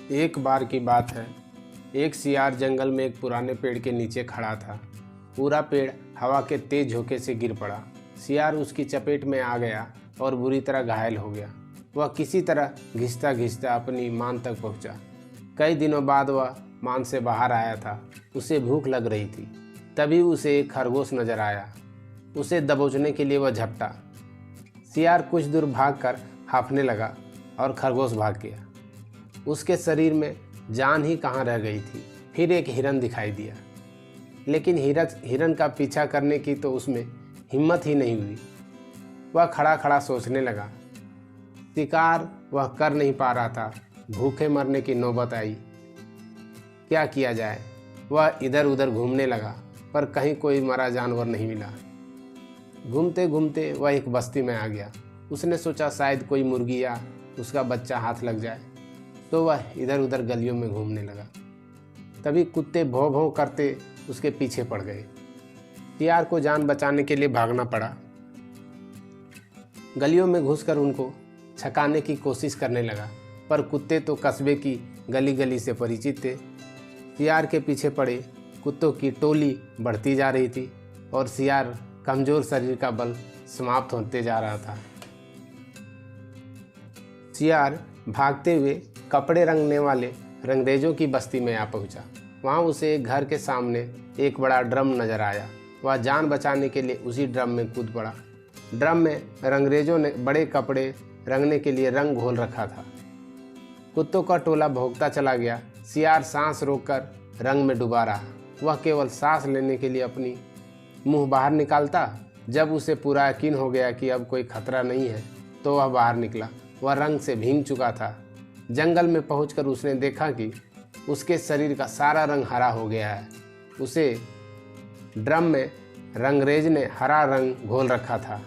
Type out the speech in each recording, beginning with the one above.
एक बार की बात है। एक सियार जंगल में एक पुराने पेड़ के नीचे खड़ा था। पूरा पेड़ हवा के तेज झोंके से गिर पड़ा। सियार उसकी चपेट में आ गया और बुरी तरह घायल हो गया। वह किसी तरह घिसता घिसता अपनी मान तक पहुंचा। कई दिनों बाद वह मान से बाहर आया था। उसे भूख लग रही थी। तभी उसे एक खरगोश नजर आया। उसे दबोचने के लिए वह झपटा। सियार कुछ दूर भागकर हांफने लगा और खरगोश भाग गया। उसके शरीर में जान ही कहाँ रह गई थी। फिर एक हिरन दिखाई दिया, लेकिन हिरन का पीछा करने की तो उसमें हिम्मत ही नहीं हुई। वह खड़ा खड़ा सोचने लगा। शिकार वह कर नहीं पा रहा था। भूखे मरने की नौबत आई। क्या किया जाए? वह इधर उधर घूमने लगा, पर कहीं कोई मरा जानवर नहीं मिला। घूमते घूमते वह एक बस्ती में आ गया। उसने सोचा शायद कोई मुर्गी या उसका बच्चा हाथ लग जाए, तो वह इधर उधर गलियों में घूमने लगा। तभी कुत्ते भौं भौं करते उसके पीछे पड़ गए। सियार को जान बचाने के लिए भागना पड़ा। गलियों में घुसकर उनको छकाने की कोशिश करने लगा, पर कुत्ते तो कस्बे की गली गली से परिचित थे। सियार के पीछे पड़े कुत्तों की टोली बढ़ती जा रही थी और सियार कमजोर शरीर का बल समाप्त होते जा रहा था। सियार भागते हुए कपड़े रंगने वाले रंगरेजों की बस्ती में आ पहुंचा। वहां उसे एक घर के सामने एक बड़ा ड्रम नजर आया। वह जान बचाने के लिए उसी ड्रम में कूद पड़ा। ड्रम में रंगरेजों ने बड़े कपड़े रंगने के लिए रंग घोल रखा था। कुत्तों का टोला भौंकता चला गया। सियार सांस रोककर रंग में डूबा रहा। वह केवल सांस लेने के लिए अपनी मुंह बाहर निकालता। जब उसे पूरा यकीन हो गया कि अब कोई खतरा नहीं है, तो वह बाहर निकला। वह रंग से भीग चुका था। जंगल में पहुंचकर उसने देखा कि उसके शरीर का सारा रंग हरा हो गया है। उसे ड्रम में रंगरेज ने हरा रंग घोल रखा था।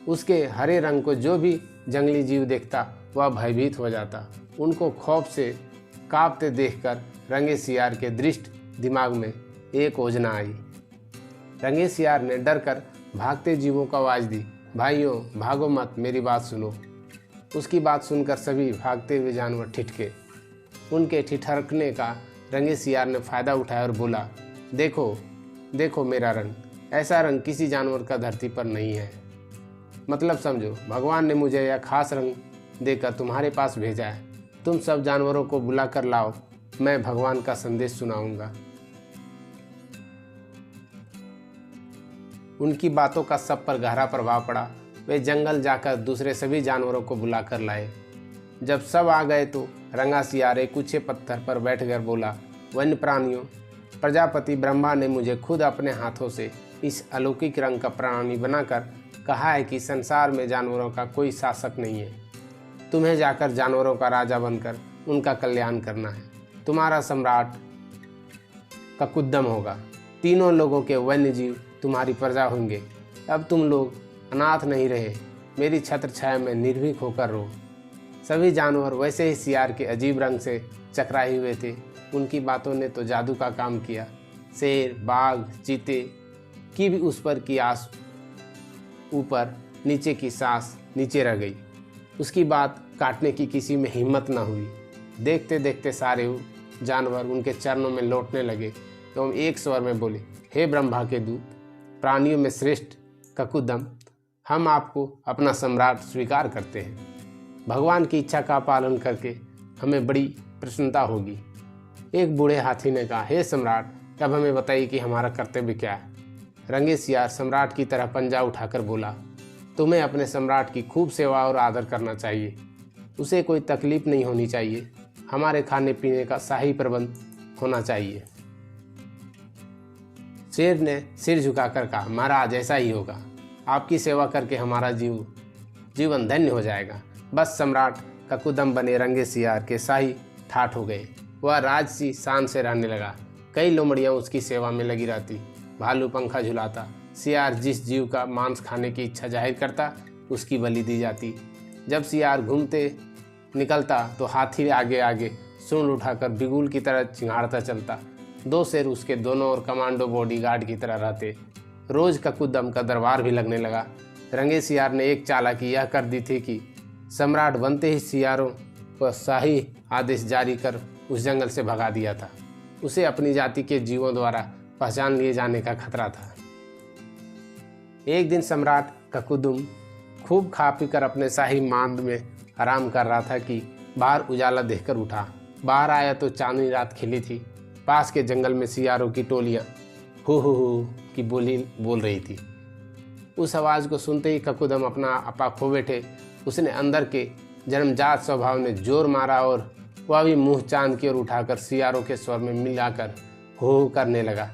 उसके हरे रंग को जो भी जंगली जीव देखता वह भयभीत हो जाता। उनको खौफ से कांपते देखकर रंगे सियार के दृष्ट दिमाग में एक योजना आई। रंगे सियार ने डरकर भागते जीवों को आवाज़ दी, भाइयों भागो मत, मेरी बात सुनो। उसकी बात सुनकर सभी भागते हुए जानवर ठिठके। उनके ठिठकने का रंगे सियार ने फ़ायदा उठाया और बोला, देखो देखो मेरा रंग, ऐसा रंग किसी जानवर का धरती पर नहीं है। मतलब समझो, भगवान ने मुझे यह खास रंग देकर तुम्हारे पास भेजा है। तुम सब जानवरों को बुला कर लाओ, मैं भगवान का संदेश सुनाऊंगा। उनकी बातों का सब पर गहरा प्रभाव पड़ा। वे जंगल जाकर दूसरे सभी जानवरों को बुलाकर लाए। जब सब आ गए तो रंगा सियार एक ऊंचे पत्थर पर बैठकर बोला, वन्य प्राणियों, प्रजापति ब्रह्मा ने मुझे खुद अपने हाथों से इस अलौकिक रंग का प्राणी बनाकर कहा है कि संसार में जानवरों का कोई शासक नहीं है। तुम्हें जाकर जानवरों का राजा बनकर उनका कल्याण करना है। तुम्हारा सम्राट ककुद्दम होगा। तीनों लोगों के वन्य जीव तुम्हारी प्रजा होंगे। अब तुम लोग अनाथ नहीं रहे। मेरी छत्र छाया में निर्भीक होकर रहो। सभी जानवर वैसे ही सियार के अजीब रंग से चकराए हुए थे। उनकी बातों ने तो जादू का काम किया। शेर, बाघ, चीते की भी उस पर की आस ऊपर, नीचे की सांस नीचे रह गई। उसकी बात काटने की किसी में हिम्मत न हुई। देखते देखते सारे जानवर उनके चरणों में लौटने लगे तो एक स्वर में बोले, हे ब्रह्मा के दूत, प्राणियों में श्रेष्ठ ककुद्दम, हम आपको अपना सम्राट स्वीकार करते हैं। भगवान की इच्छा का पालन करके हमें बड़ी प्रसन्नता होगी। एक बूढ़े हाथी ने कहा, हे सम्राट, तब हमें बताइए कि हमारा कर्तव्य क्या है। रंगे सियार सम्राट की तरह पंजा उठाकर बोला, तुम्हें अपने सम्राट की खूब सेवा और आदर करना चाहिए। उसे कोई तकलीफ नहीं होनी चाहिए। हमारे खाने पीने का शाही प्रबंध होना चाहिए। शेर ने सिर झुकाकर कहा, महाराज ऐसा ही होगा। आपकी सेवा करके हमारा जीवन धन्य हो जाएगा। बस सम्राट ककुद्दम बने रंगे सियार के शाही ठाठ हो गए। वह राजसी शान से रहने लगा। कई लोमड़ियाँ उसकी सेवा में लगी रहती। भालू पंखा झुलाता। सियार जिस जीव का मांस खाने की इच्छा जाहिर करता उसकी बलि दी जाती। जब सियार घूमते निकलता तो हाथी आगे आगे सूंड उठाकर बिगुल की तरह चिंगाड़ता चलता। दो शेर उसके दोनों ओर कमांडो बॉडीगार्ड की तरह रहते। रोज ककुद्दम का दरबार भी लगने लगा। रंगे सियार ने एक चालाकी यह कर दी थी कि सम्राट बनते ही सियारों को शाही आदेश जारी कर उस जंगल से भगा दिया था। उसे अपनी जाति के जीवों द्वारा पहचान लिए जाने का खतरा था। एक दिन सम्राट ककुदुम खूब खा पी कर अपने शाही मांद में आराम कर रहा था कि बाहर उजाला देखकर उठा। बाहर आया तो चांदनी रात खिली थी। पास के जंगल में सियारों की टोलियां हो की बोली बोल रही थी। उस आवाज़ को सुनते ही ककुदम अपना आपा खो बैठे। उसने अंदर के जन्मजात स्वभाव ने जोर मारा और वह भी मुंह चांद की ओर उठाकर सियारों के स्वर में मिलाकर हो करने लगा।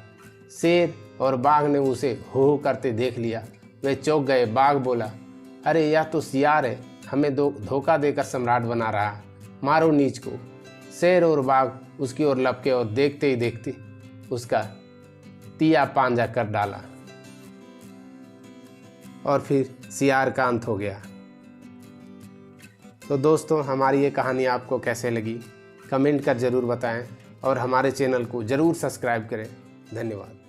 शेर और बाघ ने उसे हो करते देख लिया। वे चौंक गए। बाघ बोला, अरे यह तो सियार है, हमें धोखा देकर सम्राट बना रहा, मारो नीच को। शेर और बाघ उसकी ओर लपके और देखते ही देखते उसका तिया पांजा कर डाला और फिर सियार का अंत हो गया। तो दोस्तों, हमारी ये कहानी आपको कैसे लगी कमेंट कर ज़रूर बताएं और हमारे चैनल को ज़रूर सब्सक्राइब करें। धन्यवाद।